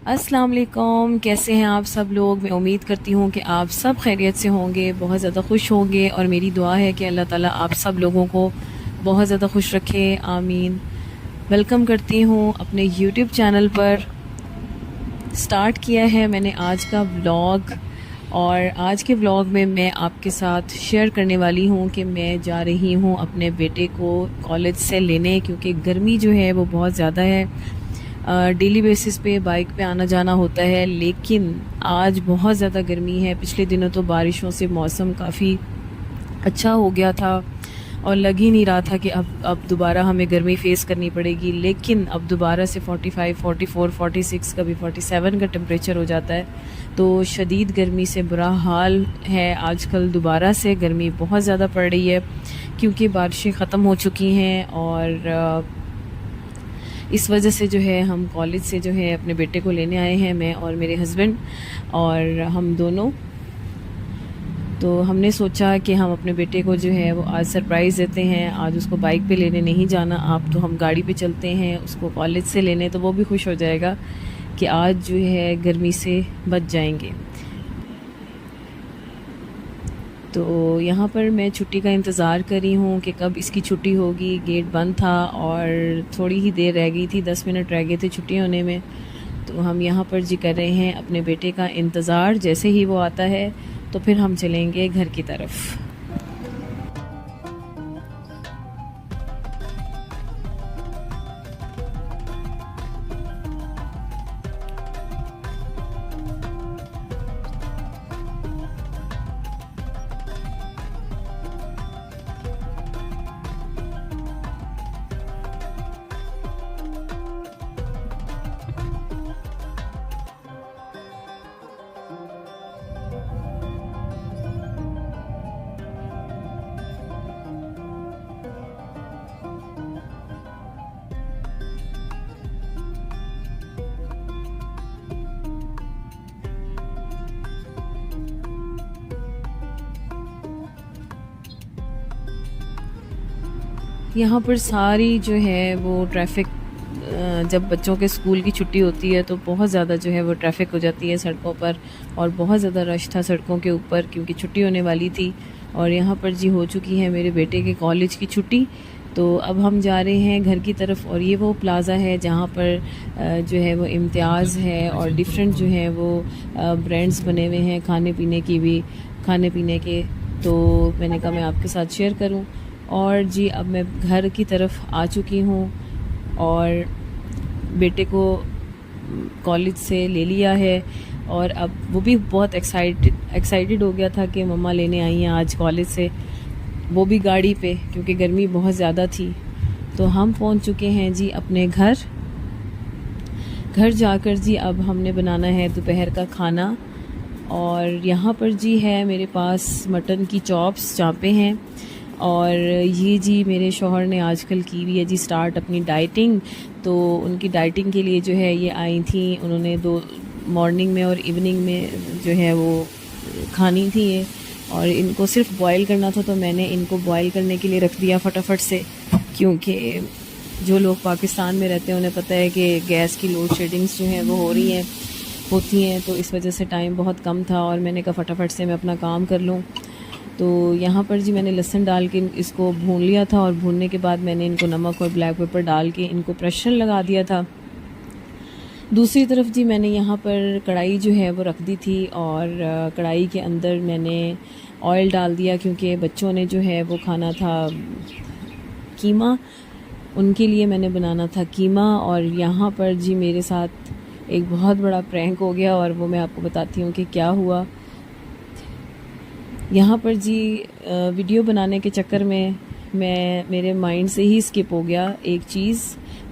अस्सलाम वालेकुम, कैसे हैं आप सब लोग। मैं उम्मीद करती हूँ कि आप सब खैरियत से होंगे, बहुत ज़्यादा खुश होंगे और मेरी दुआ है कि अल्लाह ताला आप सब लोगों को बहुत ज़्यादा खुश रखे, आमीन। वेलकम करती हूँ अपने यूट्यूब चैनल पर। स्टार्ट किया है मैंने आज का व्लॉग और आज के व्लॉग में मैं आपके साथ शेयर करने वाली हूँ कि मैं जा रही हूँ अपने बेटे को कॉलेज से लेने, क्योंकि गर्मी जो है वो बहुत ज़्यादा है। डेली बेसिस पे बाइक पे आना जाना होता है, लेकिन आज बहुत ज़्यादा गर्मी है। पिछले दिनों तो बारिशों से मौसम काफ़ी अच्छा हो गया था और लग ही नहीं रहा था कि अब दोबारा हमें गर्मी फ़ेस करनी पड़ेगी, लेकिन अब दोबारा से 45, 44, 46, कभी 47 का टेम्परेचर हो जाता है। तो शदीद गर्मी से बुरा हाल है। आजकल दोबारा से गर्मी बहुत ज़्यादा पड़ रही है क्योंकि बारिशें ख़त्म हो चुकी हैं और इस वजह से जो है हम कॉलेज से जो है अपने बेटे को लेने आए हैं, मैं और मेरे हस्बैंड और हम दोनों। तो हमने सोचा कि हम अपने बेटे को जो है वो आज सरप्राइज़ देते हैं। आज उसको बाइक पे लेने नहीं जाना, आप तो हम गाड़ी पे चलते हैं उसको कॉलेज से लेने, तो वो भी खुश हो जाएगा कि आज जो है गर्मी से बच जाएंगे। तो यहाँ पर मैं छुट्टी का इंतज़ार कर रही हूँ कि कब इसकी छुट्टी होगी। गेट बंद था और थोड़ी ही देर रह गई थी, 10 मिनट रह गए थे छुट्टी होने में। तो हम यहाँ पर जी कर रहे हैं अपने बेटे का इंतज़ार। जैसे ही वो आता है तो फिर हम चलेंगे घर की तरफ। यहाँ पर सारी जो है वो ट्रैफिक, जब बच्चों के स्कूल की छुट्टी होती है तो बहुत ज़्यादा जो है वो ट्रैफिक हो जाती है सड़कों पर और बहुत ज़्यादा रश था सड़कों के ऊपर क्योंकि छुट्टी होने वाली थी। और यहाँ पर जी हो चुकी है मेरे बेटे के कॉलेज की छुट्टी। तो अब हम जा रहे हैं घर की तरफ और ये वो प्लाज़ा है जहाँ पर जो है वो इम्तियाज़ है और डिफरेंट जो है वो ब्रांड्स बने हुए हैं खाने पीने की भी, खाने पीने के। तो मैंने कहा मैं आपके साथ शेयर करूं। और जी अब मैं घर की तरफ आ चुकी हूँ और बेटे को कॉलेज से ले लिया है और अब वो भी बहुत एक्साइटेड हो गया था कि मम्मा लेने आई हैं आज कॉलेज से, वो भी गाड़ी पे क्योंकि गर्मी बहुत ज़्यादा थी। तो हम पहुंच चुके हैं जी अपने घर जाकर जी अब हमने बनाना है दोपहर का खाना। और यहाँ पर जी है मेरे पास मटन की चॉप्स, चाँपे हैं। और ये जी मेरे शौहर ने आजकल की हुई है जी स्टार्ट अपनी डाइटिंग। तो उनकी डाइटिंग के लिए जो है ये आई थी, उन्होंने 2 मॉर्निंग में और इवनिंग में जो है वो खानी थी ये, और इनको सिर्फ बॉईल करना था। तो मैंने इनको बॉईल करने के लिए रख दिया फटाफट से, क्योंकि जो लोग पाकिस्तान में रहते हैं उन्हें पता है कि गैस की लोड शेडिंग्स जो हैं वो होती हैं। तो इस वजह से टाइम बहुत कम था और मैंने कहा फटाफट से मैं अपना काम कर लूँ। तो यहाँ पर जी मैंने लहसुन डाल के इसको भून लिया था और भूनने के बाद मैंने इनको नमक और ब्लैक पेपर डाल के इनको प्रेशर लगा दिया था। दूसरी तरफ जी मैंने यहाँ पर कढ़ाई जो है वो रख दी थी और कढ़ाई के अंदर मैंने ऑयल डाल दिया क्योंकि बच्चों ने जो है वो खाना था कीमा, उनके लिए मैंने बनाना था कीमा। और यहाँ पर जी मेरे साथ एक बहुत बड़ा प्रैंक हो गया और वो मैं आपको बताती हूँ कि क्या हुआ। यहाँ पर जी वीडियो बनाने के चक्कर में मेरे माइंड से ही स्किप हो गया एक चीज़,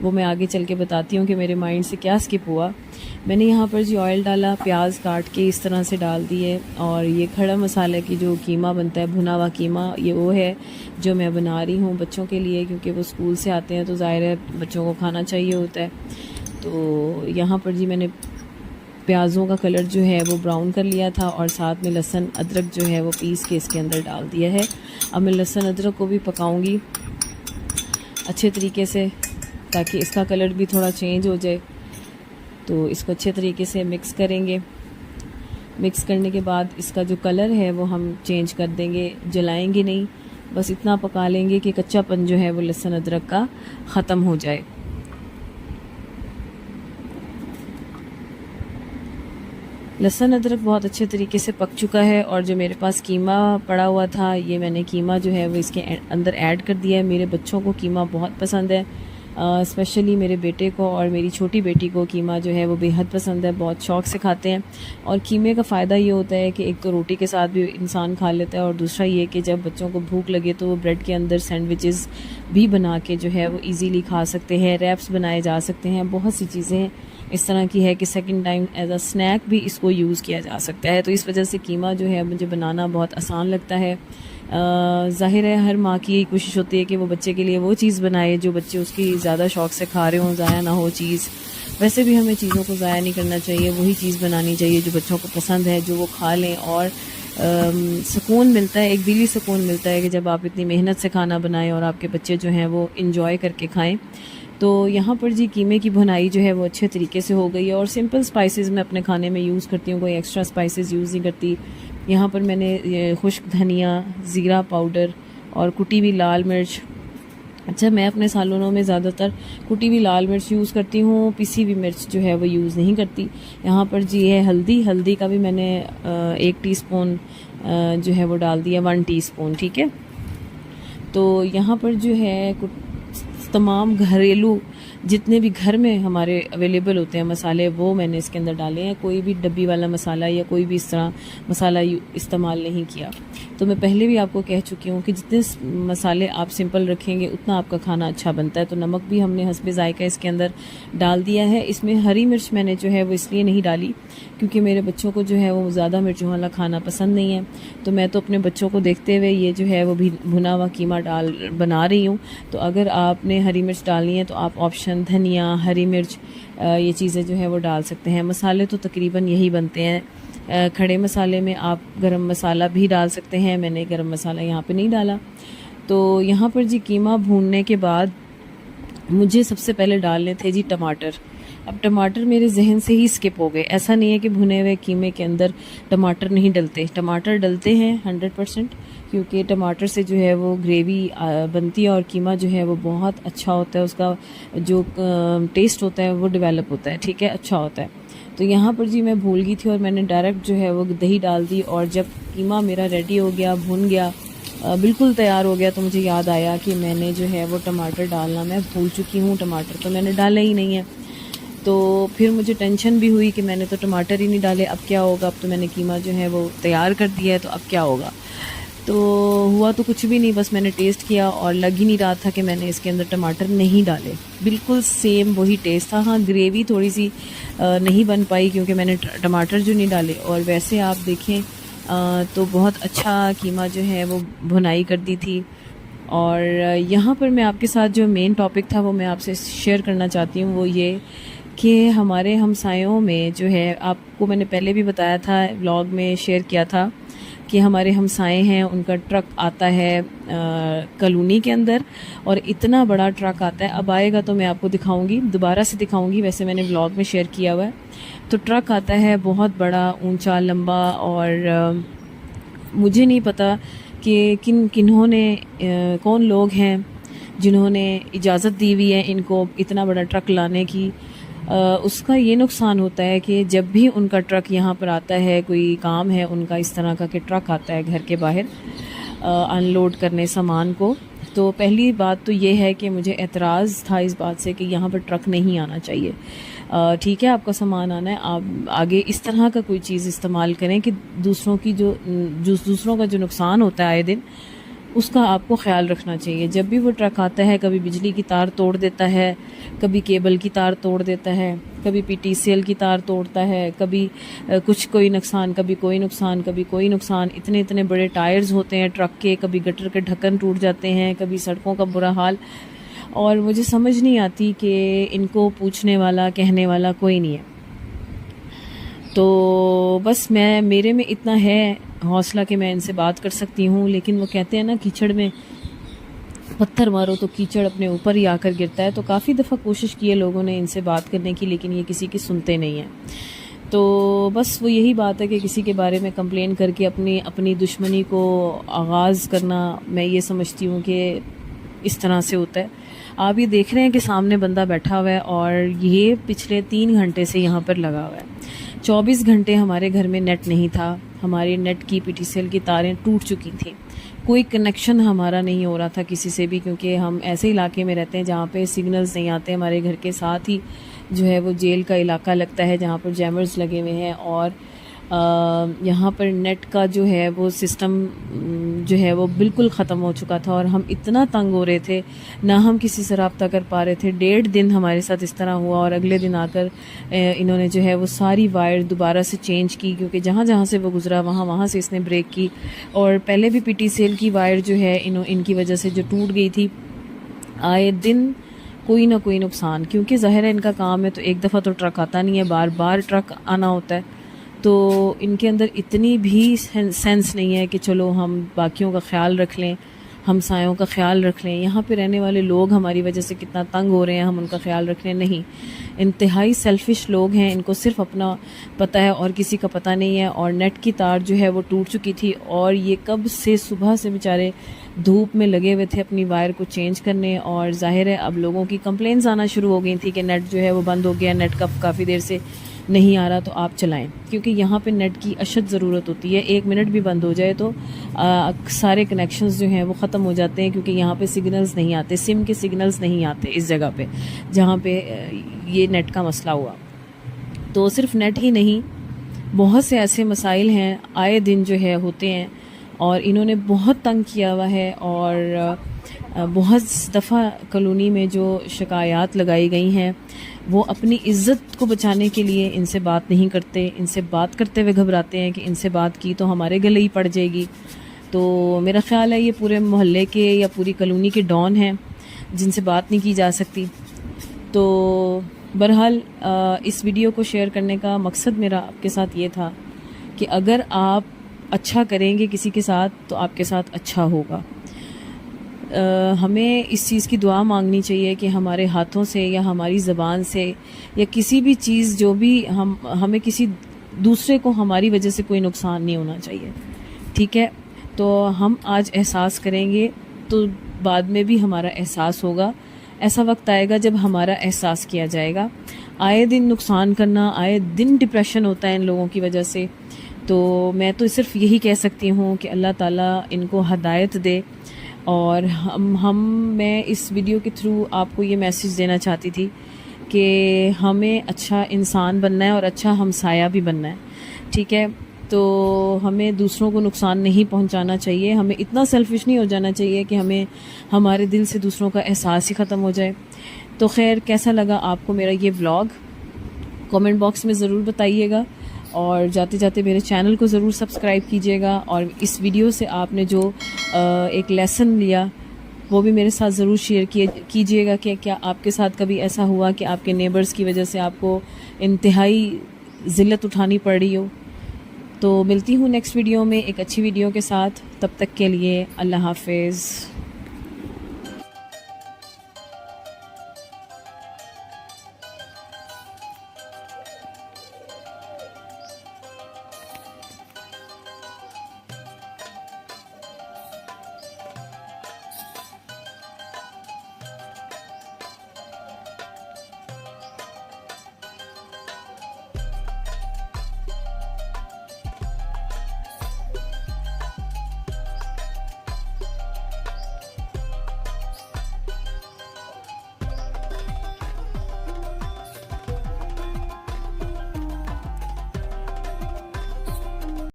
वो मैं आगे चल के बताती हूँ कि मेरे माइंड से क्या स्किप हुआ। मैंने यहाँ पर जी ऑयल डाला, प्याज काट के इस तरह से डाल दिए और ये खड़ा मसाले की जो कीमा बनता है, भुना हुआ कीमा, ये वो है जो मैं बना रही हूँ बच्चों के लिए, क्योंकि वो स्कूल से आते हैं तो ज़ाहिर है बच्चों को खाना चाहिए होता है। तो यहाँ पर जी मैंने प्याज़ों का कलर जो है वो ब्राउन कर लिया था और साथ में लहसुन अदरक जो है वो पीस के इसके अंदर डाल दिया है। अब मैं लहसुन अदरक को भी पकाऊंगी अच्छे तरीके से ताकि इसका कलर भी थोड़ा चेंज हो जाए। तो इसको अच्छे तरीके से मिक्स करेंगे। मिक्स करने के बाद इसका जो कलर है वो हम चेंज कर देंगे, जलाएंगे नहीं, बस इतना पका लेंगे कि कच्चापन जो है वो लहसुन अदरक का ख़त्म हो जाए। लहसुन अदरक बहुत अच्छे तरीके से पक चुका है और जो मेरे पास कीमा पड़ा हुआ था, ये मैंने कीमा जो है वो इसके अंदर ऐड कर दिया है। मेरे बच्चों को कीमा बहुत पसंद है, स्पेशली मेरे बेटे को और मेरी छोटी बेटी को कीमा जो है वो बेहद पसंद है, बहुत शौक़ से खाते हैं। और कीमे का फ़ायदा ये होता है कि एक तो रोटी के साथ भी इंसान खा लेता है और दूसरा ये कि जब बच्चों को भूख लगे तो वो ब्रेड के अंदर सैंडविचेस भी बना के जो है वो इजीली खा सकते हैं, रैप्स बनाए जा सकते हैं, बहुत सी चीज़ें इस तरह की है कि second time as a snack भी इसको यूज़ किया जा सकता है। तो इस वजह से कीमा जो है मुझे बनाना बहुत आसान लगता है। ज़ाहिर है हर माँ की यही कोशिश होती है कि वो बच्चे के लिए वो चीज़ बनाए जो बच्चे उसकी ज़्यादा शौक़ से खा रहे हों, ज़ाया ना हो चीज़। वैसे भी हमें चीज़ों को ज़ाया नहीं करना चाहिए, वही चीज़ बनानी चाहिए जो बच्चों को पसंद है, जो वो खा लें। और सुकून मिलता है, एक दिली सुकून मिलता है कि जब आप इतनी मेहनत से खाना बनाएं और आपके बच्चे जो हैं वो इंजॉय करके खाएं। तो यहाँ पर जी कीमे की भुनाई जो है वो अच्छे तरीके से हो गई है। और सिंपल स्पाइसेस मैं अपने खाने में यूज़ करती हूँ, कोई एक्स्ट्रा स्पाइसेस यूज़ नहीं करती। यहाँ पर मैंने खुश्क धनिया, ज़ीरा पाउडर और कुटी हुई लाल मिर्च, अच्छा मैं अपने सालोनों में ज़्यादातर कुटी हुई लाल मिर्च यूज़ करती हूँ, पिसी हुई मिर्च जो है वो यूज़ नहीं करती। यहाँ पर जी है हल्दी, हल्दी का भी मैंने 1 टीस्पून जो है वो डाल दिया, 1 टीस्पून, ठीक है। तो यहाँ पर जो है तमाम घरेलू जितने भी घर में हमारे अवेलेबल होते हैं मसाले वो मैंने इसके अंदर डाले हैं। कोई भी डब्बी वाला मसाला या कोई भी इस तरह मसाला इस्तेमाल नहीं किया। तो मैं पहले भी आपको कह चुकी हूँ कि जितने मसाले आप सिंपल रखेंगे उतना आपका खाना अच्छा बनता है। तो नमक भी हमने हस्बे जायका इसके अंदर डाल दिया है। इसमें हरी मिर्च मैंने जो है वो इसलिए नहीं डाली क्योंकि मेरे बच्चों को जो है वो ज़्यादा मिर्चों वाला खाना पसंद नहीं है। तो मैं तो अपने बच्चों को देखते हुए ये जो है वो भी भुना हुआ कीमा बना रही हूँ। तो अगर आपने हरी मिर्च डालनी है तो आप ऑप्शन धनिया, हरी मिर्च, ये चीज़ें जो है वो डाल सकते हैं। मसाले तो तकरीबन यही बनते हैं। खड़े मसाले में आप गरम मसाला भी डाल सकते हैं, मैंने गरम मसाला यहाँ पे नहीं डाला। तो यहाँ पर जी कीमा भूनने के बाद मुझे सबसे पहले डालने थे जी टमाटर। अब टमाटर मेरे जहन से ही स्किप हो गए। ऐसा नहीं है कि भुने हुए कीमे के अंदर टमाटर नहीं डलते, टमाटर डलते हैं 100%, क्योंकि टमाटर से जो है वो ग्रेवी बनती है और कीमा जो है वो बहुत अच्छा होता है, उसका जो टेस्ट होता है वो डेवलप होता है, ठीक है, अच्छा होता है। तो यहाँ पर जी मैं भूल गई थी और मैंने डायरेक्ट जो है वो दही डाल दी। और जब कीमा मेरा रेडी हो गया, भुन गया, बिल्कुल तैयार हो गया, तो मुझे याद आया कि मैंने जो है वो टमाटर डालना मैं भूल चुकी हूँ। टमाटर तो मैंने डाला ही नहीं है। तो फिर मुझे टेंशन भी हुई कि मैंने तो टमाटर ही नहीं डाले, अब क्या होगा। अब तो मैंने कीमा जो है वो तैयार कर दिया है, तो अब क्या होगा। तो हुआ तो कुछ भी नहीं, बस मैंने टेस्ट किया और लग ही नहीं रहा था कि मैंने इसके अंदर टमाटर नहीं डाले। बिल्कुल सेम वही टेस्ट था। हाँ, ग्रेवी थोड़ी सी नहीं बन पाई क्योंकि मैंने टमाटर जो नहीं डाले। और वैसे आप देखें तो बहुत अच्छा कीमा जो है वो भुनाई कर दी थी। और यहाँ पर मैं आपके साथ जो मेन टॉपिक था वो मैं आपसे शेयर करना चाहती हूँ, वो ये कि हमारे हमसायों में जो है, आपको मैंने पहले भी बताया था, व्लॉग में शेयर किया था कि हमारे हमसाए हैं, उनका ट्रक आता है कॉलोनी के अंदर और इतना बड़ा ट्रक आता है। अब आएगा तो मैं आपको दिखाऊंगी, दोबारा से दिखाऊंगी, वैसे मैंने व्लॉग में शेयर किया हुआ है। तो ट्रक आता है बहुत बड़ा, ऊंचा, लंबा, और मुझे नहीं पता कि किन्होंने कौन लोग हैं जिन्होंने इजाज़त दी हुई है इनको इतना बड़ा ट्रक लाने की। उसका ये नुकसान होता है कि जब भी उनका ट्रक यहाँ पर आता है, कोई काम है उनका इस तरह का कि ट्रक आता है घर के बाहर अनलोड करने सामान को, तो पहली बात तो ये है कि मुझे एतराज़ था इस बात से कि यहाँ पर ट्रक नहीं आना चाहिए। ठीक है, आपका सामान आना है, आप आगे इस तरह का कोई चीज़ इस्तेमाल करें कि दूसरों का जो नुकसान होता है आए दिन, उसका आपको ख्याल रखना चाहिए। जब भी वो ट्रक आता है, कभी बिजली की तार तोड़ देता है, कभी केबल की तार तोड़ देता है, कभी पीटीसीएल की तार तोड़ता है, कभी कोई नुकसान, कभी कोई नुकसान, कभी कोई नुकसान। इतने इतने बड़े टायर्स होते हैं ट्रक के, कभी गटर के ढक्कन टूट जाते हैं, कभी सड़कों का बुरा हाल। और मुझे समझ नहीं आती कि इनको पूछने वाला, कहने वाला कोई नहीं है। तो बस मेरे में इतना है हौसला कि मैं इनसे बात कर सकती हूँ, लेकिन वो कहते हैं ना कीचड़ में पत्थर मारो तो कीचड़ अपने ऊपर ही आकर गिरता है। तो काफ़ी दफ़ा कोशिश की है लोगों ने इनसे बात करने की, लेकिन ये किसी की सुनते नहीं हैं। तो बस वो यही बात है कि किसी के बारे में कंप्लेन करके अपनी अपनी दुश्मनी को आगाज़ करना, मैं ये समझती हूँ कि इस तरह से होता है। आप ये देख रहे हैं कि सामने बंदा बैठा हुआ है और ये पिछले 3 घंटे से यहाँ पर लगा हुआ है। 24 घंटे हमारे घर में नेट नहीं था, हमारे नेट की PTCL की तारें टूट चुकी थी, कोई कनेक्शन हमारा नहीं हो रहा था किसी से भी, क्योंकि हम ऐसे इलाके में रहते हैं जहाँ पे सिग्नल्स नहीं आते। हमारे घर के साथ ही जो है वो जेल का इलाका लगता है जहाँ पर जैमर्स लगे हुए हैं, और यहाँ पर नेट का जो है वो सिस्टम जो है वो बिल्कुल ख़त्म हो चुका था और हम इतना तंग हो रहे थे, ना हम किसी से रब्ता कर पा रहे थे। 1.5 दिन हमारे साथ इस तरह हुआ और अगले दिन आकर इन्होंने जो है वो सारी वायर दोबारा से चेंज की, क्योंकि जहाँ जहाँ से वो गुज़रा वहाँ से इसने ब्रेक की। और पहले भी PTCL की वायर जो है इनकी वजह से जो टूट गई थी, आए दिन कोई ना कोई नुकसान, क्योंकि ज़ाहिर है इनका काम है, तो एक दफ़ा तो ट्रक आता नहीं है, बार बार ट्रक आना होता है। तो इनके अंदर इतनी भी सेंस नहीं है कि चलो हम बाकियों का ख्याल रख लें, हमसायों का ख्याल रख लें, यहाँ पे रहने वाले लोग हमारी वजह से कितना तंग हो रहे हैं हम उनका ख्याल रख लें। नहीं, इंतहाई सेल्फिश लोग हैं, इनको सिर्फ अपना पता है और किसी का पता नहीं है। और नेट की तार जो है वो टूट चुकी थी और ये कब से सुबह से बेचारे धूप में लगे हुए थे अपनी वायर को चेंज करने। और जाहिर है अब लोगों की कंप्लेंट्स आना शुरू हो गई थी कि नेट जो है वो बंद हो गया, नेट का काफ़ी देर से नहीं आ रहा, तो आप चलाएं, क्योंकि यहाँ पे नेट की अशद ज़रूरत होती है। 1 मिनट भी बंद हो जाए तो सारे कनेक्शंस जो हैं वो ख़त्म हो जाते हैं, क्योंकि यहाँ पे सिग्नल्स नहीं आते, सिम के सिग्नल्स नहीं आते इस जगह पे जहाँ पे ये नेट का मसला हुआ। तो सिर्फ नेट ही नहीं, बहुत से ऐसे मसाइल हैं आए दिन जो है होते हैं, और इन्होंने बहुत तंग किया हुआ है। और बहुत दफ़ा कॉलोनी में जो शिकायत लगाई गई हैं वो अपनी इज़्ज़त को बचाने के लिए इनसे बात नहीं करते, इनसे बात करते हुए घबराते हैं कि इनसे बात की तो हमारे गले ही पड़ जाएगी। तो मेरा ख़्याल है ये पूरे मोहल्ले के या पूरी कॉलोनी के डॉन हैं जिनसे बात नहीं की जा सकती। तो बहरहाल इस वीडियो को शेयर करने का मकसद मेरा आपके साथ ये था कि अगर आप अच्छा करेंगे किसी के साथ तो आपके साथ अच्छा होगा। हमें इस चीज़ की दुआ मांगनी चाहिए कि हमारे हाथों से या हमारी ज़बान से या किसी भी चीज़ जो भी हमें किसी दूसरे को हमारी वजह से कोई नुकसान नहीं होना चाहिए, ठीक है। तो हम आज एहसास करेंगे तो बाद में भी हमारा एहसास होगा। ऐसा वक्त आएगा जब हमारा एहसास किया जाएगा। आए दिन नुकसान करना, आए दिन डिप्रेशन होता है इन लोगों की वजह से। तो मैं तो सिर्फ यही कह सकती हूँ कि अल्लाह ताला इनको हदायत दे। और मैं इस वीडियो के थ्रू आपको ये मैसेज देना चाहती थी कि हमें अच्छा इंसान बनना है और अच्छा हमसाया भी बनना है, ठीक है। तो हमें दूसरों को नुकसान नहीं पहुंचाना चाहिए, हमें इतना सेल्फिश नहीं हो जाना चाहिए कि हमें हमारे दिल से दूसरों का एहसास ही ख़त्म हो जाए। तो खैर, कैसा लगा आपको मेरा ये व्लॉग, कमेंट बॉक्स में ज़रूर बताइएगा। और जाते जाते मेरे चैनल को ज़रूर सब्सक्राइब कीजिएगा। और इस वीडियो से आपने जो एक लेसन लिया वो भी मेरे साथ ज़रूर शेयर कीजिएगा कि क्या आपके साथ कभी ऐसा हुआ कि आपके नेबर्स की वजह से आपको इंतहाई ज़िल्लत उठानी पड़ रही हो। तो मिलती हूँ नेक्स्ट वीडियो में एक अच्छी वीडियो के साथ। तब तक के लिए अल्लाह हाफ़िज़।